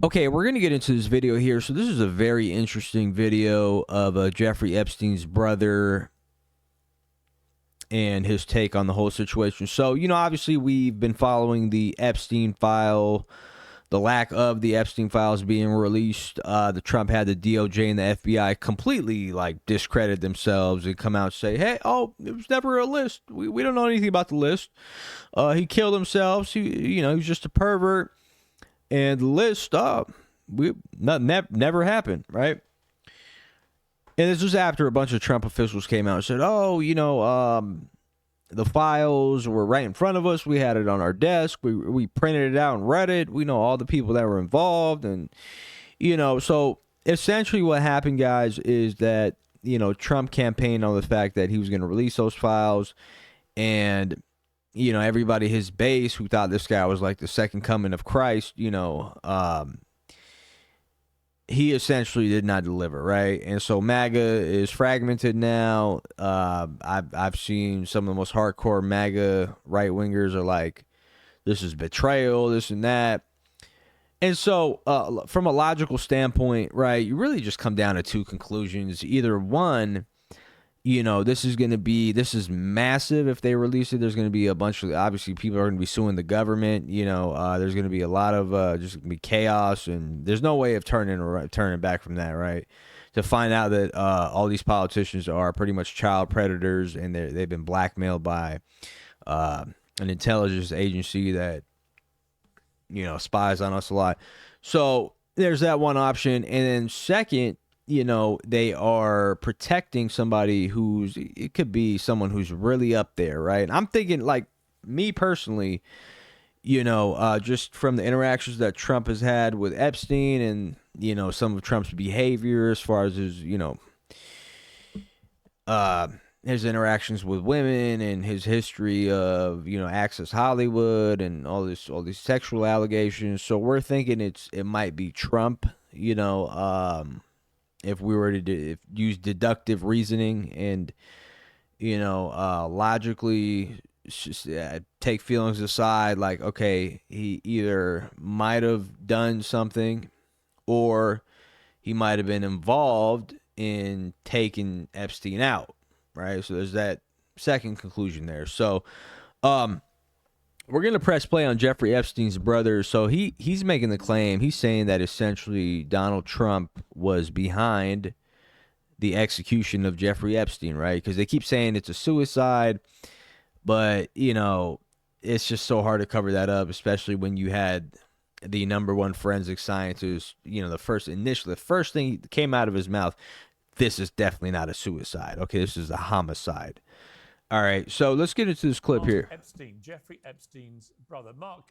Okay, we're going to get into this video here. So this is a very interesting video of Jeffrey Epstein's brother and his take on the whole situation. So, obviously we've been following the Epstein file, the lack of the Epstein files being released. The Trump had the DOJ and the FBI completely discredit themselves and come out and say, hey, it was never a list. We don't know anything about the list. He killed himself. He was just a pervert. And the list, never happened, right? And this was after a bunch of Trump officials came out and said, the files were right in front of us. We had it on our desk. We printed it out and read it. We know all the people that were involved. And, so essentially what happened, guys, is that, Trump campaigned on the fact that he was going to release those files. And everybody, his base, who thought this guy was like the second coming of Christ, he essentially did not deliver, right? And so MAGA is fragmented now. I've seen some of the most hardcore MAGA right-wingers are like, this is betrayal, this and that. And so from a logical standpoint, right, you really just come down to two conclusions. Either one, this is massive. If they release it, there's going to be a bunch of, obviously people are going to be suing the government. There's going to be a lot of just going to be chaos, and there's no way of turning back from that, right? To find out that all these politicians are pretty much child predators, and they've been blackmailed by an intelligence agency that spies on us a lot. So there's that one option, and then second, they are protecting somebody it could be someone who's really up there, right? I'm thinking, like, me personally, just from the interactions that Trump has had with Epstein and, some of Trump's behavior as far as his interactions with women and his history of, Access Hollywood and all these sexual allegations. So we're thinking it might be Trump, if we were to use deductive reasoning and, logically take feelings aside, like, okay, he either might have done something or he might have been involved in taking Epstein out, right? So there's that second conclusion there. So we're going to press play on Jeffrey Epstein's brother. So he's making the claim. He's saying that essentially Donald Trump was behind the execution of Jeffrey Epstein, right? Because they keep saying it's a suicide, but, it's just so hard to cover that up, especially when you had the number one forensic scientist, the first thing that came out of his mouth, this is definitely not a suicide. Okay, this is a homicide. All right, so let's get into this clip here. Epstein, Jeffrey Epstein's brother. Mark,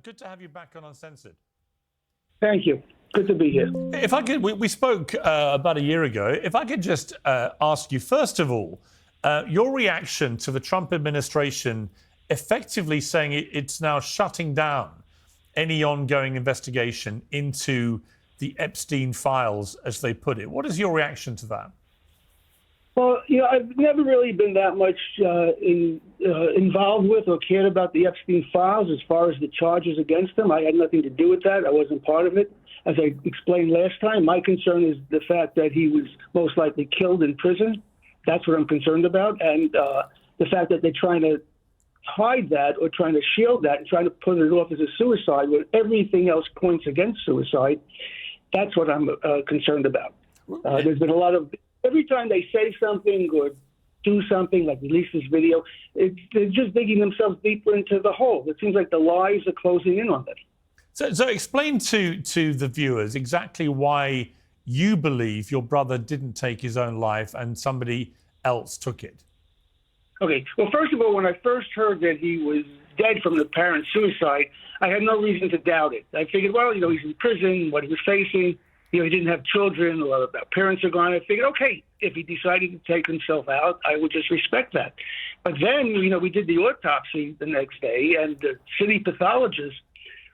good to have you back on Uncensored. Thank you. Good to be here. If I could, we spoke about a year ago. If I could just ask you, first of all, your reaction to the Trump administration effectively saying it's now shutting down any ongoing investigation into the Epstein files, as they put it. What is your reaction to that? Well, I've never really been that much involved with or cared about the Epstein files as far as the charges against him. I had nothing to do with that. I wasn't part of it. As I explained last time, my concern is the fact that he was most likely killed in prison. That's what I'm concerned about. And the fact that they're trying to hide that or trying to shield that and trying to put it off as a suicide when everything else points against suicide, that's what I'm concerned about. There's been a lot of... Every time they say something or do something, like release this video, they're just digging themselves deeper into the hole. It seems like the lies are closing in on them. So explain to the viewers exactly why you believe your brother didn't take his own life and somebody else took it. Okay. Well, first of all, when I first heard that he was dead from apparent suicide, I had no reason to doubt it. I figured, well, he's in prison, what he was facing. He didn't have children, or parents are gone. I figured, okay, if he decided to take himself out, I would just respect that. But then, we did the autopsy the next day, and the city pathologist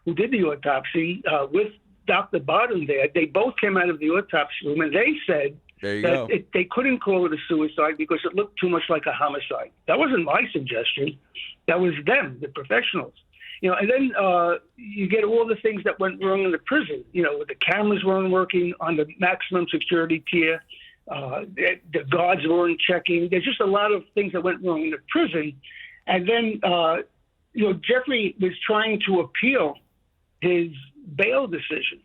who did the autopsy with Dr. Bottom there, they both came out of the autopsy room, and they said that they couldn't call it a suicide because it looked too much like a homicide. That wasn't my suggestion. That was them, the professionals. And then you get all the things that went wrong in the prison. The cameras weren't working on the maximum security tier. The guards weren't checking. There's just a lot of things that went wrong in the prison. And then, Jeffrey was trying to appeal his bail decision.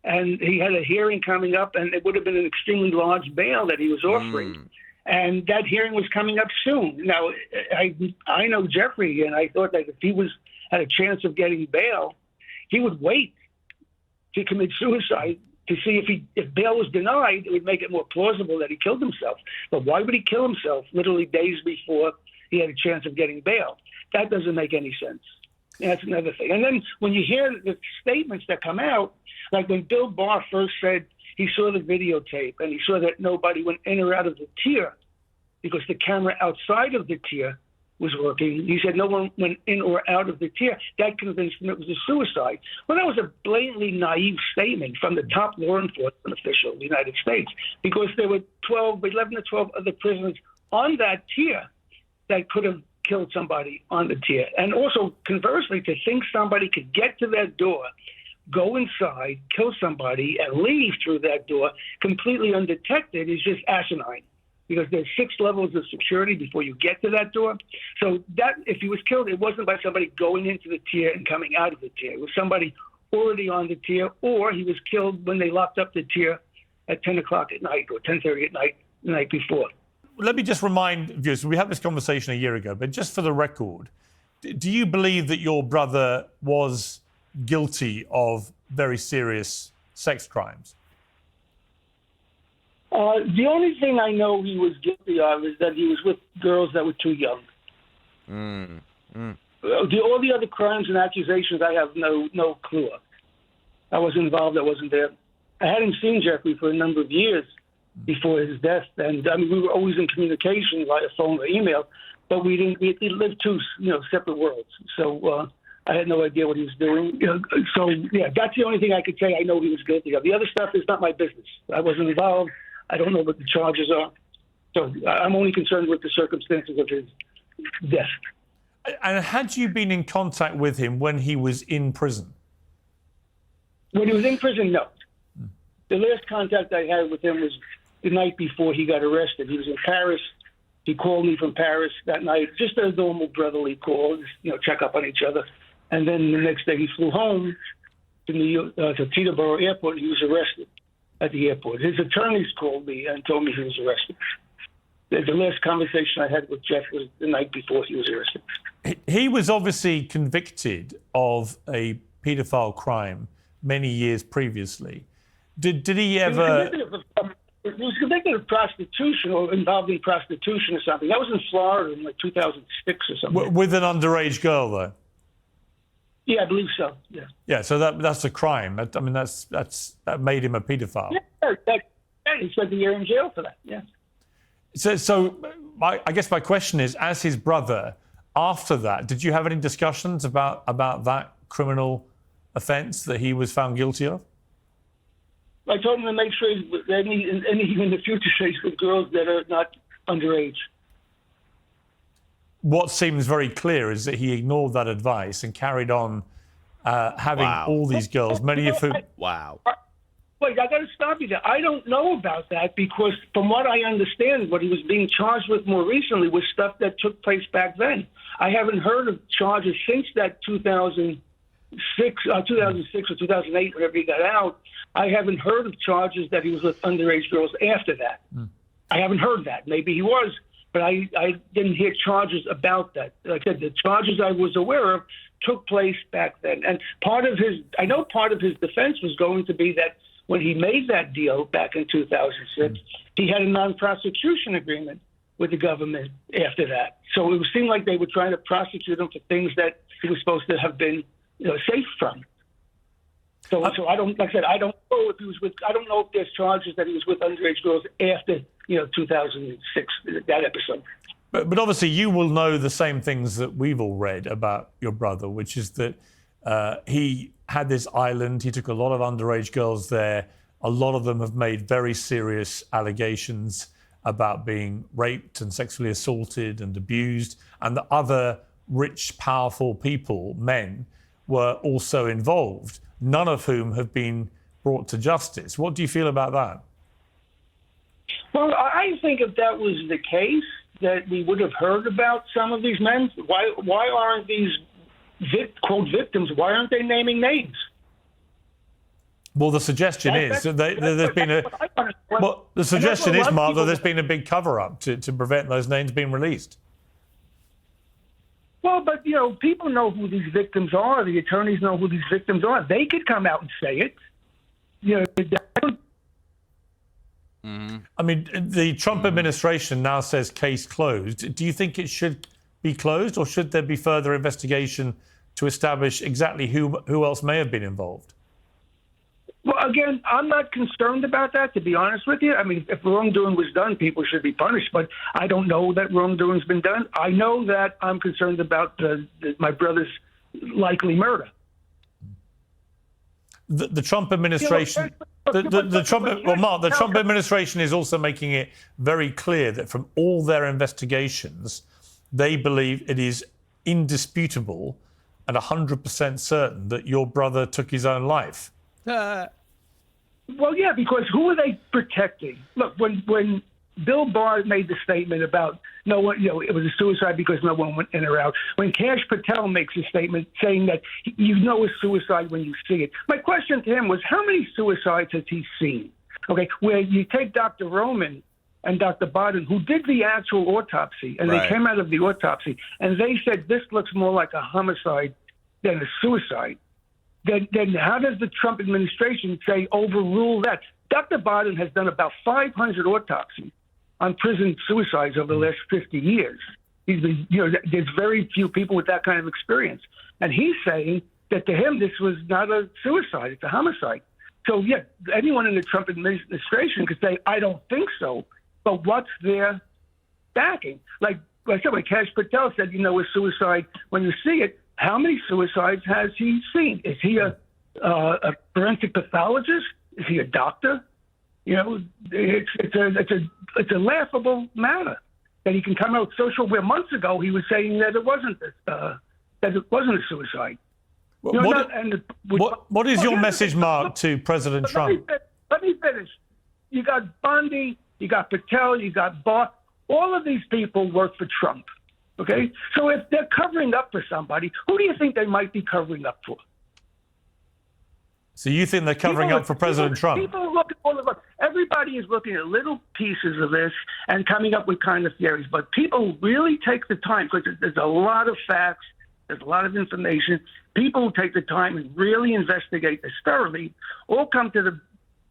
And he had a hearing coming up, and it would have been an extremely large bail that he was offering. And that hearing was coming up soon. Now, I know Jeffrey, and I thought that if he had a chance of getting bail, he would wait to commit suicide to see if bail was denied. It would make it more plausible that he killed himself. But why would he kill himself literally days before he had a chance of getting bail? That doesn't make any sense. That's another thing. And then when you hear the statements that come out, like when Bill Barr first said he saw the videotape and he saw that nobody went in or out of the tier because the camera outside of the tier was working. He said no one went in or out of the tier. That convinced him it was a suicide. Well, that was a blatantly naive statement from the top law enforcement official of the United States, because there were 11 to 12 other prisoners on that tier that could have killed somebody on the tier. And also, conversely, to think somebody could get to that door, go inside, kill somebody, and leave through that door completely undetected is just asinine, because there's 6 levels of security before you get to that door. So that, if he was killed, it wasn't by somebody going into the tier and coming out of the tier. It was somebody already on the tier, or he was killed when they locked up the tier at 10 o'clock at night or 10:30 at night the night before. Let me just remind viewers, we had this conversation a year ago, but just for the record, do you believe that your brother was guilty of very serious sex crimes? The only thing I know he was guilty of is that he was with girls that were too young. All the other crimes and accusations, I have no clue of. I wasn't involved. I wasn't there. I hadn't seen Jeffrey for a number of years before his death, and we were always in communication via phone or email, but we lived two separate worlds. So I had no idea what he was doing. So yeah, that's the only thing I could say I know he was guilty of. The other stuff is not my business. I wasn't involved. I don't know what the charges are. So I'm only concerned with the circumstances of his death. And had you been in contact with him when he was in prison? When he was in prison, no. The last contact I had with him was the night before he got arrested. He was in Paris. He called me from Paris that night, just a normal brotherly call, check up on each other. And then the next day he flew home to to Teterboro Airport. He was arrested at the airport. His attorneys called me and told me he was arrested. The last conversation I had with Jeff was the night before he was arrested. He was obviously convicted of a paedophile crime many years previously. Did he ever... He was convicted of prostitution or involved in prostitution or something. That was in Florida in 2006 or something. With an underage girl, though? Yeah, I believe so, yeah. Yeah, so that's a crime. That made him a paedophile. Yeah, he spent a year in jail for that, yeah. So I guess my question is, as his brother, after that, did you have any discussions about that criminal offence that he was found guilty of? I told him to make sure anything in the future stays with girls that are not underage. What seems very clear is that he ignored that advice and carried on having all these girls, many of whom... Wow. Wait, I got to stop you there. I don't know about that because from what I understand, what he was being charged with more recently was stuff that took place back then. I haven't heard of charges since that 2006 or 2008, whenever he got out. I haven't heard of charges that he was with underage girls after that. I haven't heard that. Maybe he was, but I didn't hear charges about that. Like I said, the charges I was aware of took place back then. And I know part of his defense was going to be that when he made that deal back in 2006, he had a non-prosecution agreement with the government after that. So it seemed like they were trying to prosecute him for things that he was supposed to have been safe from. So I don't, like I said, I don't know if he was I don't know if there's charges that he was with underage girls after 2006, that episode. But obviously you will know the same things that we've all read about your brother, which is that he had this island. He took a lot of underage girls there. A lot of them have made very serious allegations about being raped and sexually assaulted and abused, and that other rich, powerful people, men, were also involved, none of whom have been brought to justice. What do you feel about that? Well, I think if that was the case, that we would have heard about some of these men. Why aren't these quote victims? Why aren't they naming names? Well, the suggestion is that there's been a. Well, the suggestion is, Mark, that there's been a big cover-up to prevent those names being released. Well, but people know who these victims are. The attorneys know who these victims are. They could come out and say it. I mean, the Trump administration now says case closed. Do you think it should be closed, or should there be further investigation to establish exactly who else may have been involved? Well, again, I'm not concerned about that, to be honest with you. I mean, if wrongdoing was done, people should be punished, but I don't know that wrongdoing's been done. I know that I'm concerned about my brother's likely murder. The Trump administration, the Trump administration is also making it very clear that from all their investigations, they believe it is indisputable and 100% certain that your brother took his own life. Well, yeah, because who are they protecting? Look, when Bill Barr made the statement about no one, it was a suicide because no one went in or out. When Kash Patel makes a statement saying that it's suicide when you see it. My question to him was, how many suicides has he seen? Okay, where you take Dr. Roman and Dr. Bodden, who did the actual autopsy, and they came out of the autopsy, and they said this looks more like a homicide than a suicide. Then how does the Trump administration say overrule that? Dr. Bodden has done about 500 autopsies on prison suicides over the last 50 years. There's very few people with that kind of experience. And he's saying that to him, this was not a suicide, it's a homicide. So, yeah, anyone in the Trump administration could say, I don't think so, but what's their backing? Like I said, when Kash Patel said, a suicide when you see it, how many suicides has he seen? Is he a forensic pathologist? Is he a doctor? It's a laughable matter that he can come out social. Where months ago he was saying that it wasn't a suicide. What is your message, Mark, to President Trump? Let me finish. You got Bondi, you got Patel, you got Barr. All of these people work for Trump. Okay, so if they're covering up for somebody, who do you think they might be covering up for? So you think they're covering up for President Trump? People look at all of us. Everybody is looking at little pieces of this and coming up with kind of theories. But people really take the time, because there's a lot of facts, there's a lot of information. People who take the time and really investigate this thoroughly all come to the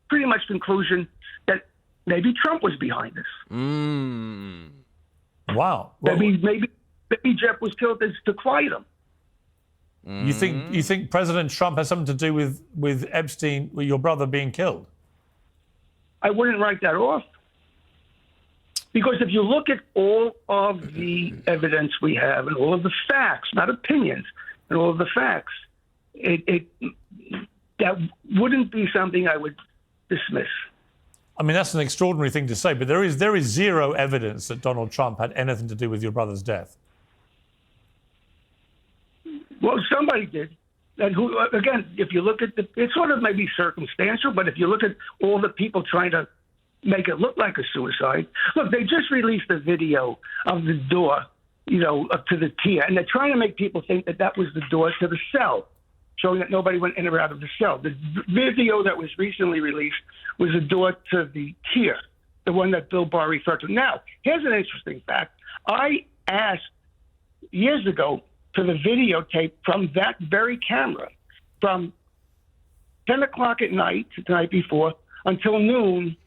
pretty much conclusion that maybe Trump was behind this. Wow. Maybe Jeff was killed to quiet him. You think President Trump has something to do with Epstein, with your brother being killed? I wouldn't write that off. Because if you look at all of the evidence we have and all of the facts, not opinions, and all of the facts, that wouldn't be something I would dismiss. I mean, that's an extraordinary thing to say, but there is zero evidence that Donald Trump had anything to do with your brother's death. Well, somebody did. And who, again, if you look at it's sort of maybe circumstantial, but if you look at all the people trying to make it look like a suicide, look, they just released a video of the door, up to the tier, and they're trying to make people think that that was the door to the cell, showing that nobody went in or out of the cell. The video that was recently released was a door to the tier, the one that Bill Barr referred to. Now, here's an interesting fact. I asked years ago for the videotape from that very camera from 10 o'clock at night, the night before, until noon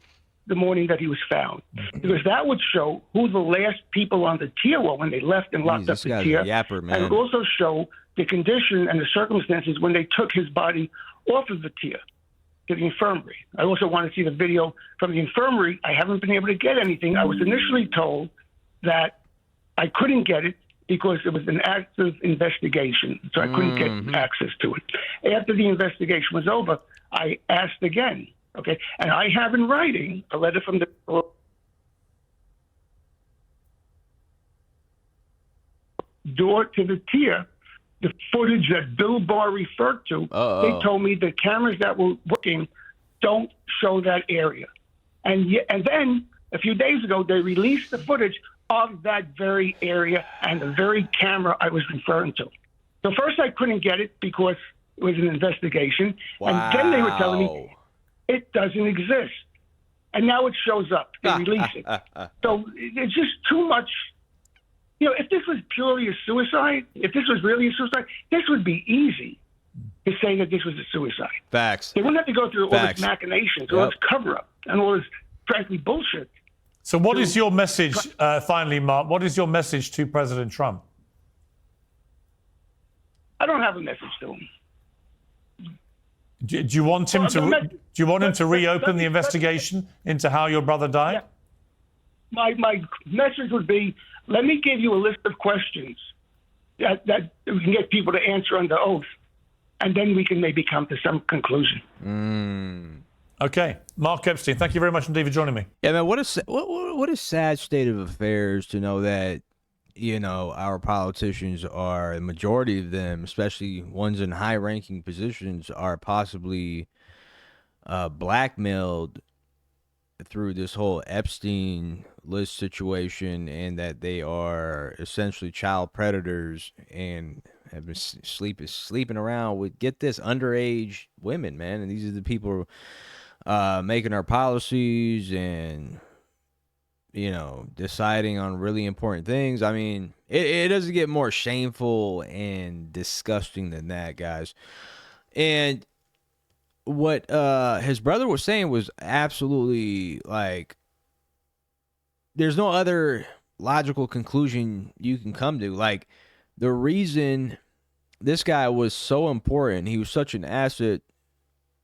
the morning that he was found. Because that would show who the last people on the tier were when they left and locked up the tier. Yapper, man. And it would also show the condition and the circumstances when they took his body off of the tier to the infirmary. I also want to see the video from the infirmary. I haven't been able to get anything. I was initially told that I couldn't get it because it was an active investigation, so I couldn't get access to it. After the investigation was over, I asked again, okay? And I have in writing a letter from door to the tier, the footage that Bill Barr referred to, they told me the cameras that were working don't show that area. And then a few days ago, they released the footage of that very area and the very camera I was referring to. So first I couldn't get it because it was an investigation. Wow. And then they were telling me it doesn't exist. And now it shows up. They release it. So it's just too much. You know, if this was purely a suicide, if this was really a suicide, this would be easy to say that this was a suicide. Facts. They wouldn't have to go through all this machinations, all this cover-up, and all this, frankly, bullshit. So what is your message, finally, Mark, what is your message to President Trump? I don't have a message to him. Do you want him to reopen the investigation into how your brother died? Yeah. My message would be, let me give you a list of questions that we can get people to answer under oath, and then we can maybe come to some conclusion. Okay. Mark Epstein, thank you very much indeed for joining me. Yeah, man, what a sad state of affairs to know that, you know, our politicians are, the majority of them, especially ones in high-ranking positions, are possibly blackmailed through this whole Epstein list situation, and that they are essentially child predators and have been sleeping around with, get this, underage women, man. And these are the people making our policies and, you know, deciding on really important things. I mean, it doesn't get more shameful and disgusting than that, guys. And what his brother was saying was absolutely, like, there's no other logical conclusion you can come to. Like, the reason this guy was so important, he was such an asset,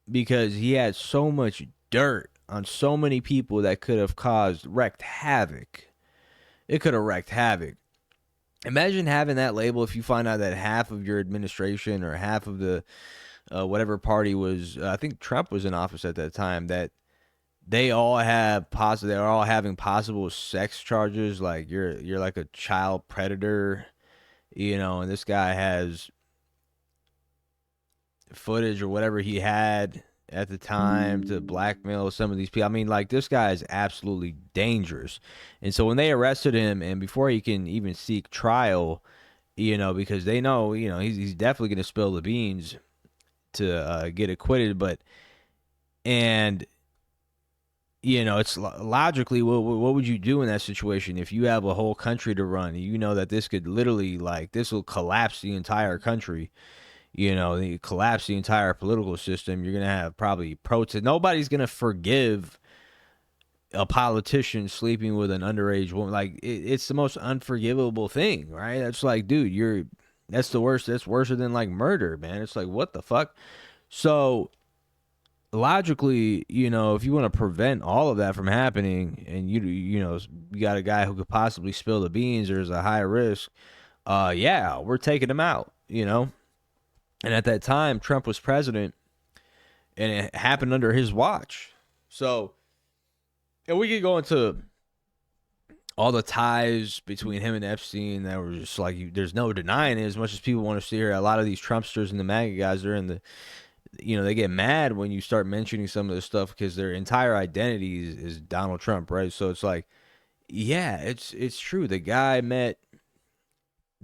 because he had so much dirt on so many people that could have wreaked havoc. It could have wreaked havoc. Imagine having that label if you find out that half of your administration or half of the whatever party was, I think Trump was in office at that time, that they all have they're all having possible sex charges. Like you're like a child predator, you know, and this guy has footage or whatever he had at the time to blackmail some of these people. I mean, like, this guy is absolutely dangerous. And so when they arrested him, and before he can even seek trial, you know, because they know, you know, he's definitely going to spill the beans to get acquitted. But, and, you know, it's logically, what would you do in that situation if you have a whole country to run? You know that this could literally, like, this will collapse the entire country. You know, you collapse the entire political system. You're going to have probably protests. Nobody's going to forgive a politician sleeping with an underage woman. Like, it's the most unforgivable thing, right? It's like, dude, that's the worst. That's worse than, like, murder, man. It's like, what the fuck? So, logically, you know, if you want to prevent all of that from happening, and you know, you got a guy who could possibly spill the beans, there's a high risk, yeah, we're taking him out, you know? And at that time, Trump was president, and it happened under his watch. So, and we could go into all the ties between him and Epstein that were just like, there's no denying it. As much as people want to see here, a lot of these Trumpsters and the MAGA guys are in the, you know, they get mad when you start mentioning some of this stuff because their entire identity is Donald Trump, right? So it's like, yeah, it's true.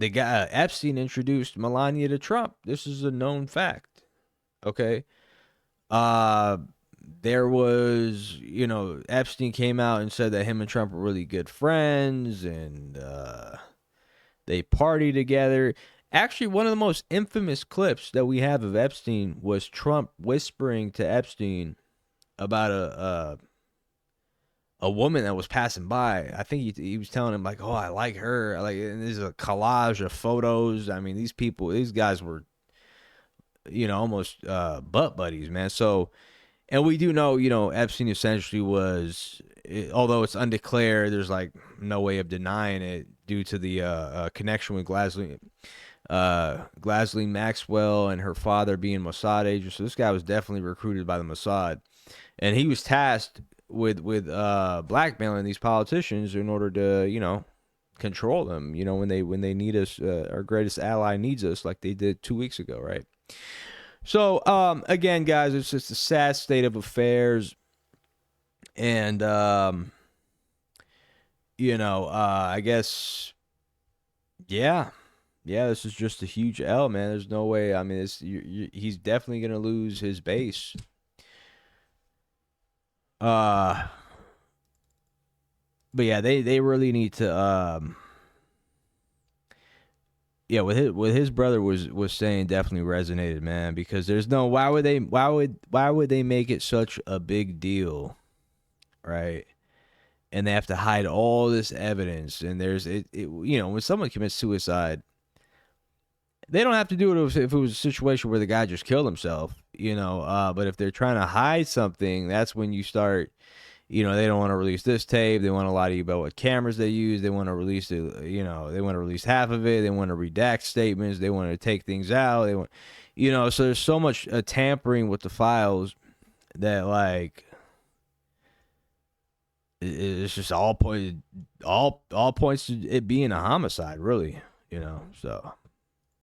Epstein introduced Melania to Trump. This is a known fact. Okay. There was, you know, Epstein came out and said that him and Trump were really good friends, and they party together. Actually, one of the most infamous clips that we have of Epstein was Trump whispering to Epstein about a woman that was passing by. I think he was telling him, like, oh, I like her. And there's a collage of photos. I mean, these guys were, you know, almost butt buddies, man. So, and we do know, you know, Epstein essentially was, although it's undeclared, there's like no way of denying it due to the connection with Ghislaine Maxwell and her father being Mossad agents. So this guy was definitely recruited by the Mossad, and he was tasked with blackmailing these politicians in order to, you know, control them, you know, when they need us, our greatest ally needs us, like they did 2 weeks ago, right? So again, guys, it's just a sad state of affairs, and you know, I guess, yeah, this is just a huge L, man. There's no way. I mean, he's definitely gonna lose his base. But yeah, they really need to yeah, what his brother was saying definitely resonated, man, because there's no, why would they make it such a big deal, right? And they have to hide all this evidence, and there's it you know, when someone commits suicide, they don't have to do it if it was a situation where the guy just killed himself, you know, but if they're trying to hide something, that's when you start, you know, they don't want to release this tape. They want to lie to you about what cameras they use. They want to release it, you know, they want to release half of it. They want to redact statements. They want to take things out. They want, you know, so there's so much tampering with the files that, like, it's just all points to it being a homicide, really, you know, so.